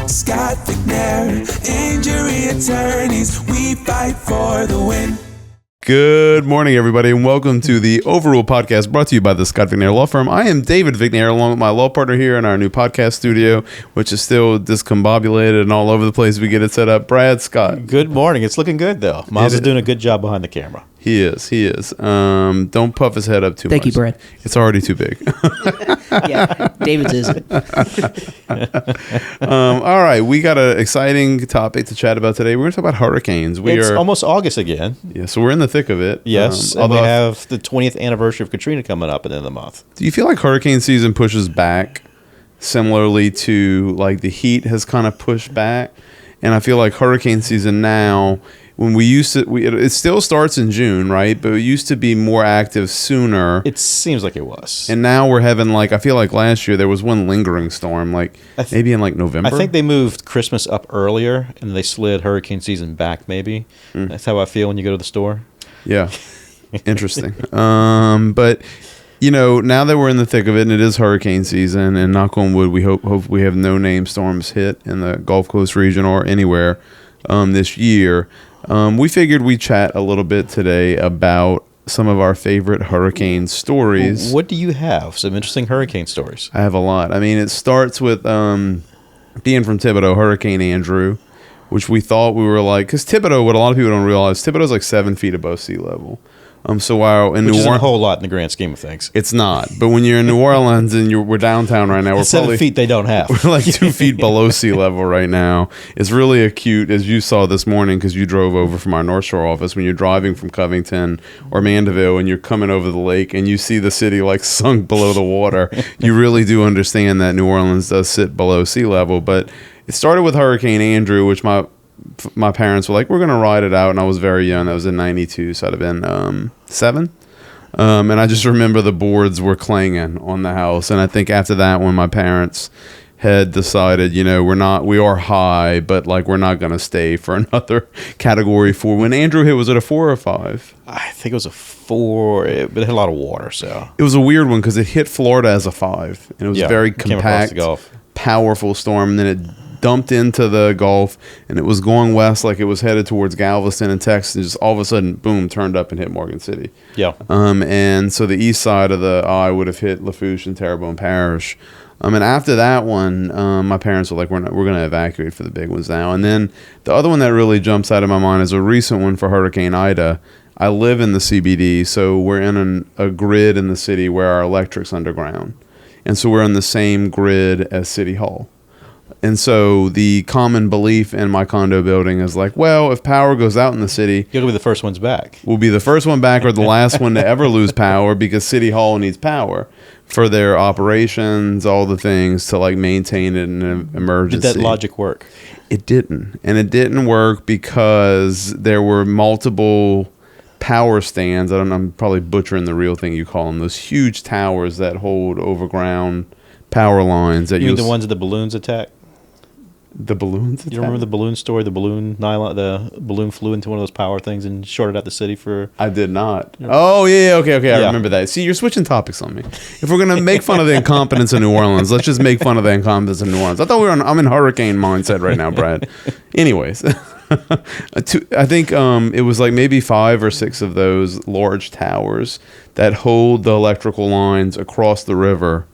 Scott, Vicknair, injury attorneys, we fight for the win. Good morning, everybody, and welcome to the Overruled podcast brought to you by the Scott Vicknair Law Firm. I am David Vicknair, along with my law partner here in our new podcast studio, which is still discombobulated and all over the place. We get it set up. Brad Scott. Good morning. It's looking good, though. Miles is doing a good job behind the camera. He is. Don't puff his head up too much. Thank you, Brad. It's already too big. Yeah, David's isn't. All right, we got an exciting topic to chat about today. We're going to talk about hurricanes. It's almost August again. Yeah, so we're in the thick of it. Yes, and we have the 20th anniversary of Katrina coming up at the end of the month. Do you feel like hurricane season pushes back similarly to like the heat has kind of pushed back? And I feel like hurricane season now, when we used to, it still starts in June, right? But it used to be more active sooner. It seems like it was. And now we're having I feel like last year there was one lingering storm, maybe in November. I think they moved Christmas up earlier and they slid hurricane season back maybe. That's how I feel when you go to the store. Yeah. Interesting. But now that we're in the thick of it and it is hurricane season, and knock on wood, we hope we have no name storms hit in the Gulf Coast region or anywhere this year. We figured we'd chat a little bit today about some of our favorite hurricane stories. What do you have? Some interesting hurricane stories. I have a lot. I mean, it starts with being from Thibodaux, Hurricane Andrew, which we thought we were because Thibodaux, what a lot of people don't realize, Thibodaux's 7 feet above sea level. So while in Which New isn't Orleans, a whole lot in the grand scheme of things. it's not. But when you're in New Orleans and we're downtown right now, we're 7 feet they don't have. We're 2 feet below sea level right now. It's really acute, as you saw this morning, because you drove over from our North Shore office. When you're driving from Covington or Mandeville and you're coming over the lake and you see the city sunk below the water, you really do understand that New Orleans does sit below sea level. But it started with Hurricane Andrew, which my parents were we're going to ride it out. And I was very young. That was in 92. So I'd have been 7. And I just remember the boards were clanging on the house. And I think after that, when my parents had decided, we are high, but we're not going to stay for another category 4. When Andrew hit, was it a 4 or 5? I think it was a 4, but it had a lot of water. So it was a weird one because it hit Florida as a 5. And it was very compact, powerful storm. And then it dumped into the Gulf, and it was going west it was headed towards Galveston and Texas, and just all of a sudden, boom, turned up and hit Morgan City. Yeah. And so the east side of the eye would have hit Lafourche and Terrebonne Parish. And after that one, my parents were we're going to evacuate for the big ones now. And then the other one that really jumps out of my mind is a recent one for Hurricane Ida. I live in the CBD, so we're in a grid in the city where our electric's underground. And so we're on the same grid as City Hall. And so the common belief in my condo building is if power goes out in the city, you'll be the first ones back. We'll be the first one back or the last one to ever lose power, because City Hall needs power for their operations, all the things to maintain it in an emergency. Did that logic work? It didn't. And it didn't work because there were multiple power stands. I'm probably butchering the real thing you call them. Those huge towers that hold overground power lines. You mean the ones that the balloons attack? The balloons? You remember the balloon story? The balloon flew into one of those power things and shorted out the city for... I did not. Oh, yeah, okay. I remember that. See, you're switching topics on me. If we're going to make fun of the incompetence in New Orleans, let's just make fun of the incompetence in New Orleans. I thought I'm in hurricane mindset right now, Brad. Anyways, I think it was maybe 5 or 6 of those large towers that hold the electrical lines across the river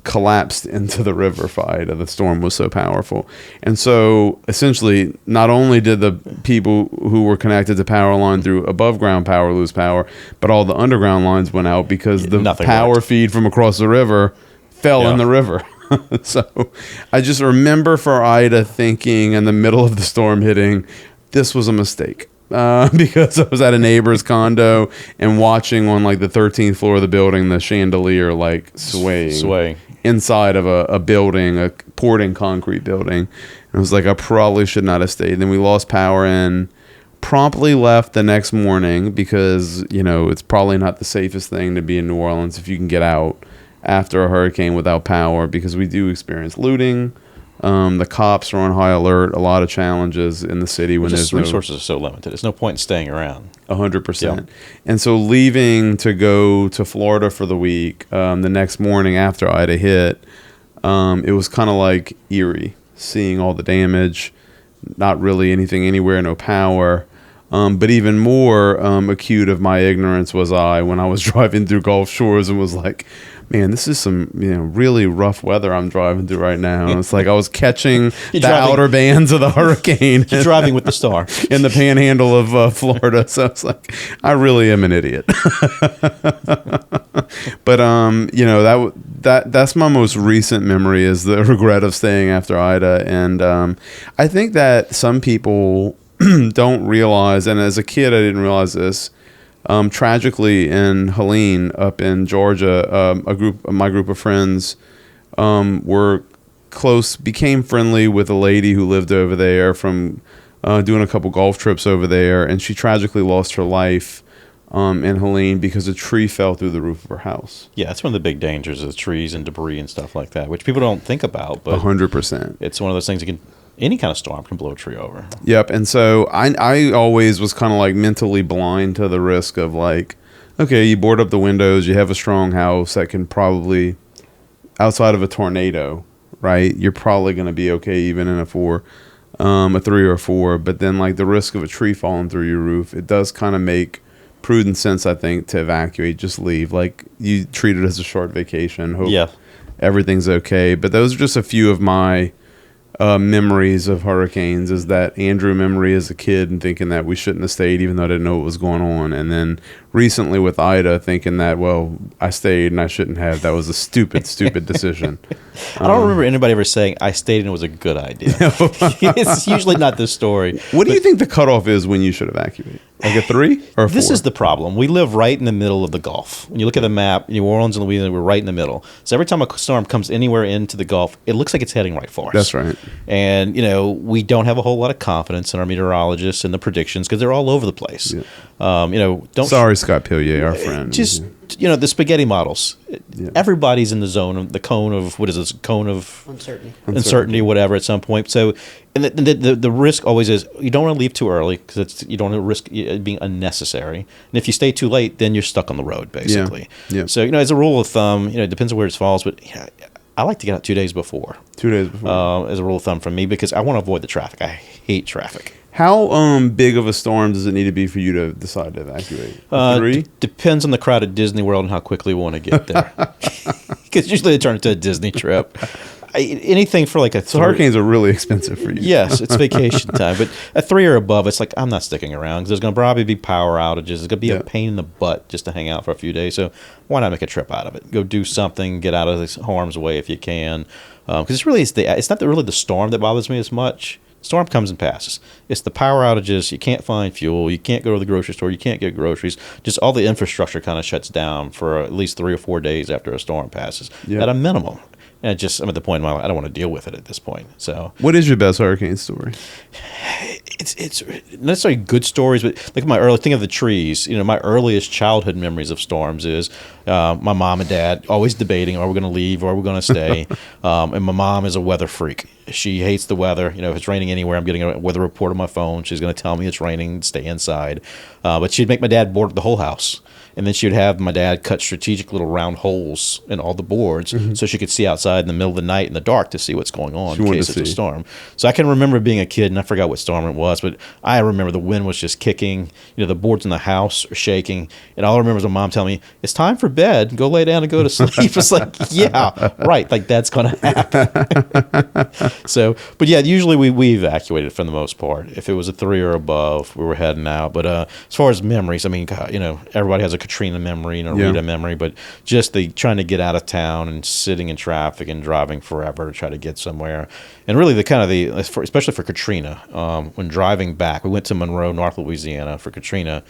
collapsed into the river fight. The storm was so powerful. And so essentially, not only did the people who were connected to power line through above ground power lose power, but all the underground lines went out because the power feed from across the river fell in the river. So I just remember for Ida thinking in the middle of the storm hitting, this was a mistake. Because I was at a neighbor's condo and watching on the 13th floor of the building, the chandelier swaying inside of a building, a poured-in concrete building. And I was I probably should not have stayed. Then we lost power and promptly left the next morning because, it's probably not the safest thing to be in New Orleans if you can get out after a hurricane without power, because we do experience looting. The cops are on high alert. A lot of challenges in the city when there's resources are so limited. There's no point in staying around. 100%. And so leaving to go to Florida for the week, the next morning after Ida hit, it was kind of eerie. seeing all the damage, not really anything anywhere, no power. But even more acute of my ignorance was I when I was driving through Gulf Shores and was like, man, this is some really rough weather I'm driving through right now. And it's like I was catching outer bands of the hurricane. You're driving with the star. In the panhandle of Florida. So it's like, I really am an idiot. But, that's my most recent memory is the regret of staying after Ida. And I think that some people don't realize, and as a kid I didn't realize this, tragically in Helene up in Georgia, my group of friends became friendly with a lady who lived over there from doing a couple golf trips over there, and she tragically lost her life in Helene because a tree fell through the roof of her house. Yeah, that's one of the big dangers of trees and debris and stuff like that, which people don't think about. But 100%. It's one of those things any kind of storm can blow a tree over. Yep. And so I always was kind of like mentally blind to the risk of like, okay, you board up the windows, you have a strong house that can probably, outside of a tornado, right? You're probably going to be okay even in a 3 or a 4. But then like the risk of a tree falling through your roof, it does kind of make prudent sense, I think, to evacuate, just leave. Like you treat it as a short vacation, hope everything's okay. But those are just a few of my memories of hurricanes. Is that Andrew memory as a kid and thinking that we shouldn't have stayed even though I didn't know what was going on, and then recently with Ida thinking that, well, I stayed and I shouldn't have. That was a stupid decision. I don't remember anybody ever saying I stayed and it was a good idea. It's usually not this story. What do you think the cutoff is when you should evacuate? Like a 3 or a 4? This is the problem. We live right in the middle of the Gulf. When you look at the map, New Orleans and Louisiana, we're right in the middle. So every time a storm comes anywhere into the Gulf, it looks like it's heading right for us. That's right. And, we don't have a whole lot of confidence in our meteorologists and the predictions because they're all over the place. Yeah. Sorry, Scott Pillier, our friend. Just, the spaghetti models. Yeah. Everybody's in the zone, the cone of, what is this, cone of uncertainty, whatever, at some point. So, and the risk always is you don't want to leave too early because you don't want to risk it being unnecessary. And if you stay too late, then you're stuck on the road, basically. Yeah. So, as a rule of thumb, it depends on where it falls, but I like to get out 2 days before. 2 days before. As a rule of thumb for me, because I want to avoid the traffic. I hate traffic. How big of a storm does it need to be for you to decide to evacuate? 3? Depends on the crowd at Disney World and how quickly we want to get there. Because usually they turn it to a Disney trip. Anything for like a 3. So hurricanes are really expensive for you. Yes, it's vacation time. But a 3 or above, it's like, I'm not sticking around because there's going to probably be power outages. It's going to be a pain in the butt just to hang out for a few days. So why not make a trip out of it? Go do something, get out of this harm's way if you can. Because it's not really the storm that bothers me as much. Storm comes and passes. It's the power outages. You can't find fuel. You can't go to the grocery store. You can't get groceries. Just all the infrastructure kind of shuts down for at least 3 or 4 days after a storm passes at a minimum. And I'm at the point in my life I don't want to deal with it at this point. So, what is your best hurricane story? It's not necessarily good stories, but like think of the trees. My earliest childhood memories of storms is my mom and dad always debating: are we going to leave or are we going to stay? And my mom is a weather freak. She hates the weather. If it's raining anywhere, I'm getting a weather report on my phone. She's going to tell me it's raining. Stay inside. But she'd make my dad board the whole house. And then she would have my dad cut strategic little round holes in all the boards so she could see outside in the middle of the night in the dark to see what's going on in case it's a storm. So I can remember being a kid, and I forgot what storm it was, but I remember the wind was just kicking. The boards in the house are shaking. And all I remember is my mom telling me, it's time for bed. Go lay down and go to sleep. It's like, yeah, right. Like, that's going to happen. So, but yeah, usually we evacuated for the most part. If it was a 3 or above, we were heading out. But as far as memories, I mean, God, everybody has a Katrina memory and a Rita memory, but just the trying to get out of town and sitting in traffic and driving forever to try to get somewhere. And really especially for Katrina, when driving back, we went to Monroe, North Louisiana for Katrina,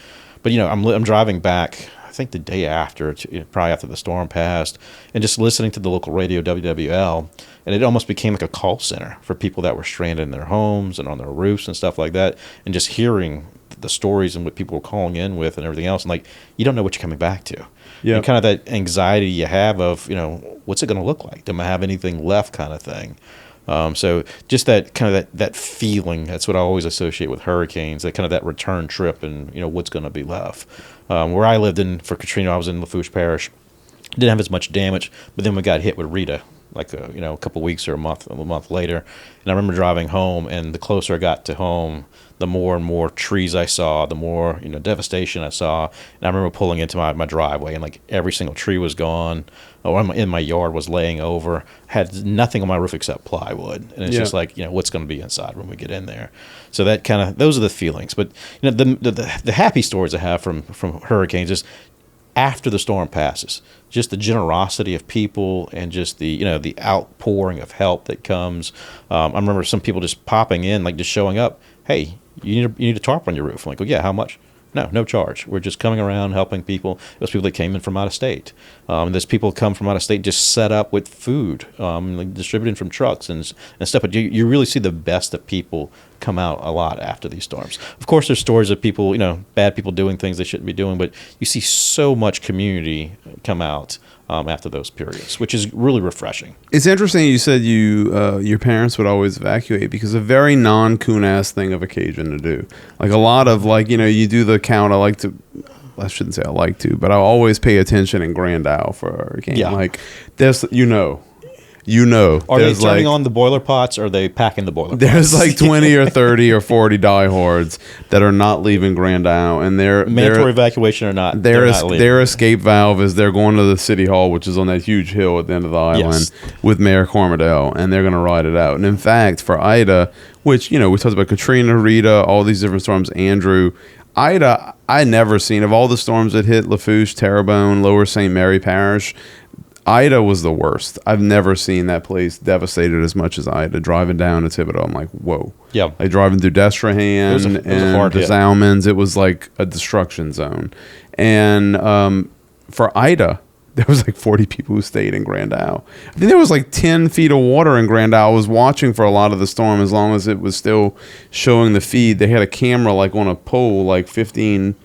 but I'm driving back, I think the day after, probably after the storm passed, and just listening to the local radio, WWL, and it almost became like a call center for people that were stranded in their homes and on their roofs and stuff like that, and just hearing the stories and what people were calling in with and everything else, and like, you don't know what you're coming back to. Yeah. And kind of that anxiety you have of, what's it going to look like? Do I have anything left kind of thing? So just that kind of that feeling, that's what I always associate with hurricanes, that kind of that return trip and, what's going to be left. Where I lived for Katrina, I was in Lafourche Parish. Didn't have as much damage, but then we got hit with Rita. like a couple weeks or a month later. And I remember driving home, and the closer I got to home, the more and more trees I saw, the more devastation I saw. And I remember pulling into my driveway, and like every single tree was gone, or in my yard was laying over. Had nothing on my roof except plywood, and it's just like what's going to be inside when we get in there. So that those are the feelings. But the happy stories I have from hurricanes is after the storm passes, just the generosity of people and just the outpouring of help that comes. I remember some people just popping in, like just showing up. Hey, you need a tarp on your roof. I'm like, oh yeah, how much? No charge. We're just coming around helping people. Those people that came in from out of state. There's people come from out of state just set up with food, like distributing from trucks and stuff. But you really see the best of people come out a lot after these storms. Of course, there's stories of people, bad people doing things they shouldn't be doing, but you see so much community come out after those periods, which is really refreshing. It's interesting you said your parents would always evacuate, because a very non-coon-ass thing of occasion to do. Like a lot of you do the count. I shouldn't say I like to, but I always pay attention in Grand Isle for a hurricane. Yeah. Like there's Are they turning on the boiler pots, or are they packing the boiler pots? There's like 20 or 30 or 40 diehards that are not leaving Grand Isle, and they're mandatory evacuation or not. Their escape valve is they're going to the city hall, which is on that huge hill at the end of the island, with Mayor Cormidell, and they're going to ride it out. And in fact, for Ida, which we talked about Katrina, Rita, all these different storms, Andrew, Ida, I never seen of all the storms that hit Lafourche, Terrebonne, Lower St. Mary Parish. Ida was the worst. I've never seen that place devastated as much as Ida. Driving down to Thibodeau, I'm like, whoa. Yeah. Like driving through Destrehan and the Salmons, it was like a destruction zone. And for Ida, there was like 40 people who stayed in Grand Isle. I think there was like 10 feet of water in Grand Isle. I was watching for a lot of the storm as long as it was still showing the feed. They had a camera like on a pole like 15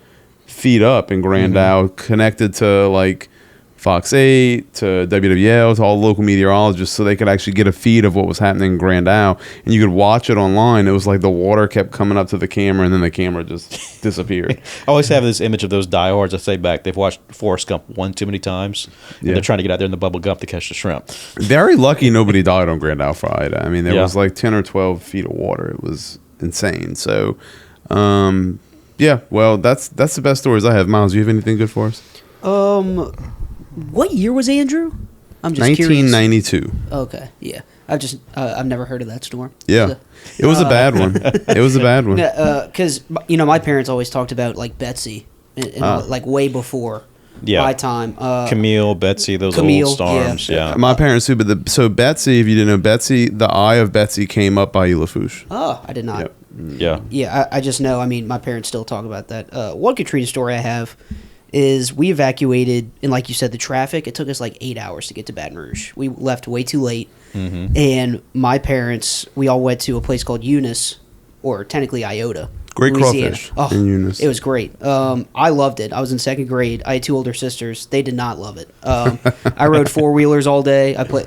feet up in Grand Isle, connected to like Fox 8, to WWL, to all local meteorologists, so they could actually get a feed of what was happening in Grand Isle, and you could watch it online. It was like the water kept coming up to the camera, and then the camera just disappeared. I always have this image of those diehards. I say back, they've watched Forrest Gump one too many times, and they're trying to get out there in the bubble gum to catch the shrimp. Very lucky nobody died on Grand Isle for Ida. I mean, there was like 10 or 12 feet of water. It was insane. So, well, that's the best stories I have. Miles, do you have anything good for us? What year was Andrew? I'm just 1992. curious. Okay, yeah. I've never heard of that storm. Yeah, So, it was a bad one. It was a bad one. because my parents always talked about like Betsy, and like way before my time. Camille, Betsy, those Camille, old storms. Yeah. My parents too, but so Betsy, if you didn't know, Betsy, the eye of Betsy came up by Lafourche. Oh, I did not. Yep. Yeah. Yeah, I just know. I mean, my parents still talk about that. One Katrina story I have is we evacuated, and like you said, the traffic, it took us like 8 hours to get to Baton Rouge. We left way too late, and my parents, we all went to a place called Eunice, or technically Iota. Great Louisiana. crawfish in Eunice. It was great. I loved it. I was in second grade. I had two older sisters. They did not love it. I rode four-wheelers all day. I play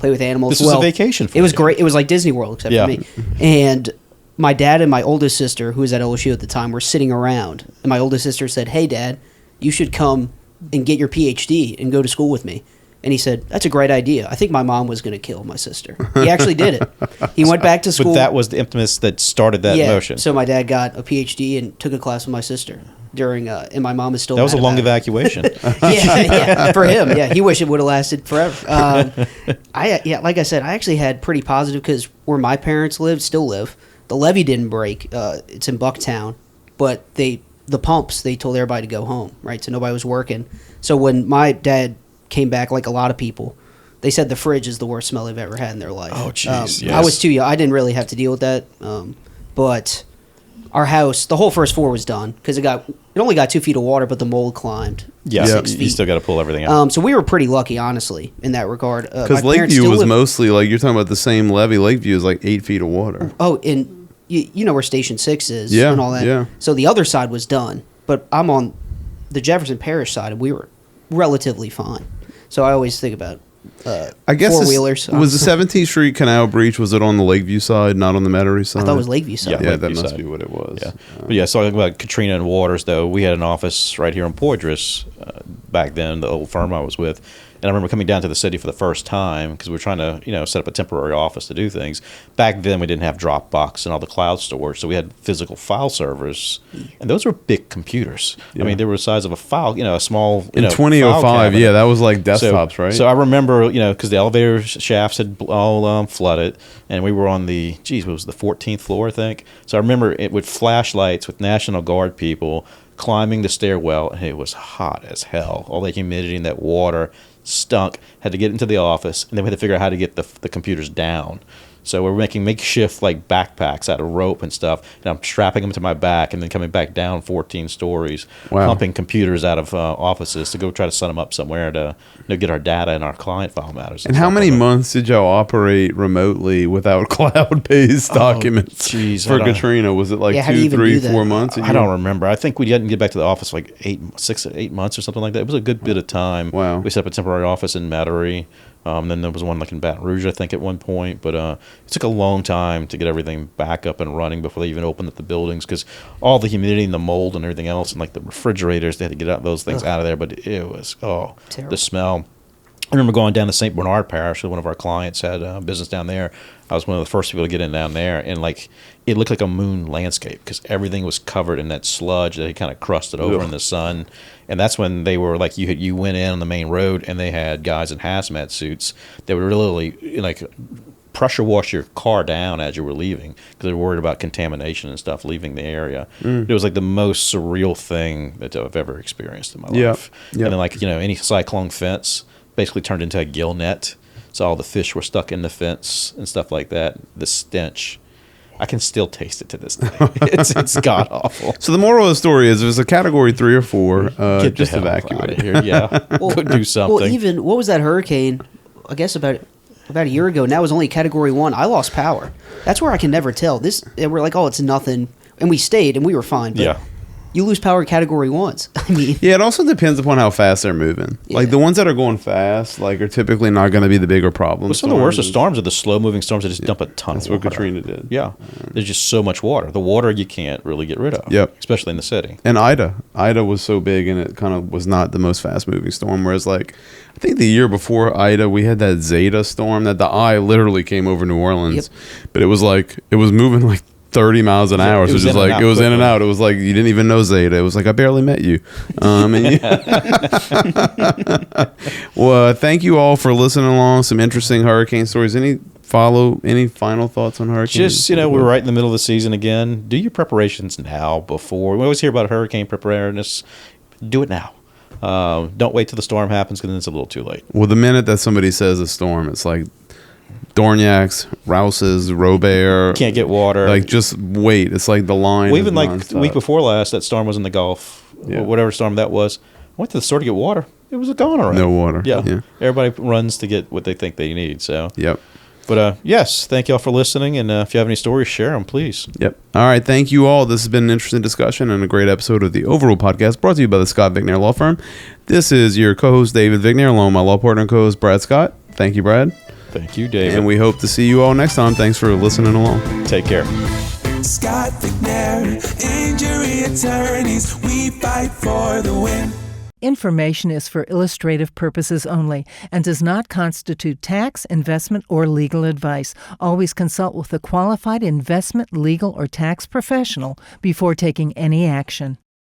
with animals. This was a vacation for It was you. great. It was like Disney World, except for me. And my dad and my oldest sister, who was at LSU at the time, were sitting around. And my oldest sister said, "Hey, Dad, you should come and get your PhD and go to school with me." And he said, "That's a great idea. I think my mom was going to kill my sister." He actually did it. He went back to school. But that was the impetus that started that motion. So my dad got a PhD and took a class with my sister during, and my mom is still. That was a mad long about it. evacuation. yeah, for him. Yeah, he wished it would have lasted forever. Like I said, I actually had pretty positive, because where my parents still live, the levee didn't break. It's in Bucktown, but the pumps, they told everybody to go home, right? So nobody was working. So when my dad came back, like a lot of people, they said the fridge is the worst smell they've ever had in their life. Oh, jeez, yes. I was too young. I didn't really have to deal with that. But our house, the whole first floor was done, because it only got 2 feet of water, but the mold climbed 6 feet. You still got to pull everything out. So we were pretty lucky, honestly, in that regard. Because Lakeview was mostly, like, you're talking about the same levee. Lakeview is like 8 feet of water. Oh, and you know where Station 6 is, Yeah, and all that. yeah. So the other side was done, but I'm on the Jefferson Parish side, and we were relatively fine. So I always think about I guess four-wheelers. Was the 17th Street Canal breach, was it on the Lakeview side, not on the Metairie side? I thought it was Lakeview side. Yeah, Lakeview that must side. be what it was. Yeah. But so about Katrina and Waters, though, we had an office right here in Poydras back then, the old firm I was with. And I remember coming down to the city for the first time because we were trying to, set up a temporary office to do things. Back then, we didn't have Dropbox and all the cloud storage, so we had physical file servers, and those were big computers. Yeah. I mean, they were the size of a file, a small, In 2005, yeah, that was like desktops, right? So I remember, because the elevator shafts had all flooded, and we were on the 14th floor, I think. So I remember it with flashlights with National Guard people climbing the stairwell, and it was hot as hell. All the humidity and that water stunk. Had to get into the office, and then we had to figure out how to get the computers down. So we're making makeshift like backpacks out of rope and stuff, and I'm strapping them to my back and then coming back down 14 stories, pumping computers out of offices to go try to set them up somewhere to get our data and our client file matters. And how many months did y'all operate remotely without cloud-based documents for Katrina? Was it like 2, 3, 4 months? I don't remember. I think we didn't get back to the office like 6 to 8 months or something like that. It was a good bit of time. Wow. We set up a temporary office in Metairie. Then there was one like in Baton Rouge, I think, at one point. But it took a long time to get everything back up and running before they even opened up the buildings because all the humidity and the mold and everything else and like the refrigerators, they had to get those things out of there. But it was, the smell. I remember going down to St. Bernard Parish. One of our clients had a business down there. I was one of the first people to get in down there. And like it looked like a moon landscape because everything was covered in that sludge that had kind of crusted over in the sun. And that's when they were like, you went in on the main road and they had guys in hazmat suits that would literally like pressure wash your car down as you were leaving because they were worried about contamination and stuff leaving the area. It was like the most surreal thing that I've ever experienced in my life. And then like, any cyclone fence basically turned into a gill net. So all the fish were stuck in the fence and stuff like that. The stench. I can still taste it to this day. It's god awful. So the moral of the story is, there's a category 3 or 4. Just evacuate out here. Yeah, go do something. Well, even what was that hurricane? I guess about a year ago, and that was only category 1. I lost power. That's where I can never tell. We're like, it's nothing, and we stayed and we were fine. But you lose power category 1s. I mean, yeah, it also depends upon how fast they're moving. Yeah. Like the ones that are going fast, like are typically not going to be the bigger problem. Well, some of the worst of storms are the slow-moving storms that just dump a ton of water. That's what Katrina did. Yeah, there's just so much water. The water you can't really get rid of. Yep, especially in the city. And Ida was so big, and it kind of was not the most fast-moving storm. Whereas, like, I think the year before Ida, we had that Zeta storm that the eye literally came over New Orleans, but it was moving like 30 miles an hour. So just like, it was in and out. It was like, you didn't even know Zeta. It was like, I barely met you. Well, thank you all for listening along. Some interesting hurricane stories. Any final thoughts on hurricanes? Just, we're right in the middle of the season again. Do your preparations now before. We always hear about hurricane preparedness. Do it now. Don't wait till the storm happens because then it's a little too late. Well, the minute that somebody says a storm, it's like Dorniacs, Rouses, Robert. Can't get water. Like, just wait. It's like the line. Well, even like the week before last, that storm was in the Gulf. Yeah. Whatever storm that was. I went to the store to get water. It was gone already. No water. Yeah. Everybody runs to get what they think they need. So. Yep. But yes, thank you all for listening. And if you have any stories, share them, please. Yep. All right. Thank you all. This has been an interesting discussion and a great episode of the Overruled podcast, brought to you by the Scott Vicknair Law Firm. This is your co-host, David Vicknair, along with my law partner and co-host, Brad Scott. Thank you, Brad. Thank you, David. And we hope to see you all next time. Thanks for listening along. Take care. Scott Vicknair, injury attorneys, we fight for the win. Information is for illustrative purposes only and does not constitute tax, investment, or legal advice. Always consult with a qualified investment, legal, or tax professional before taking any action.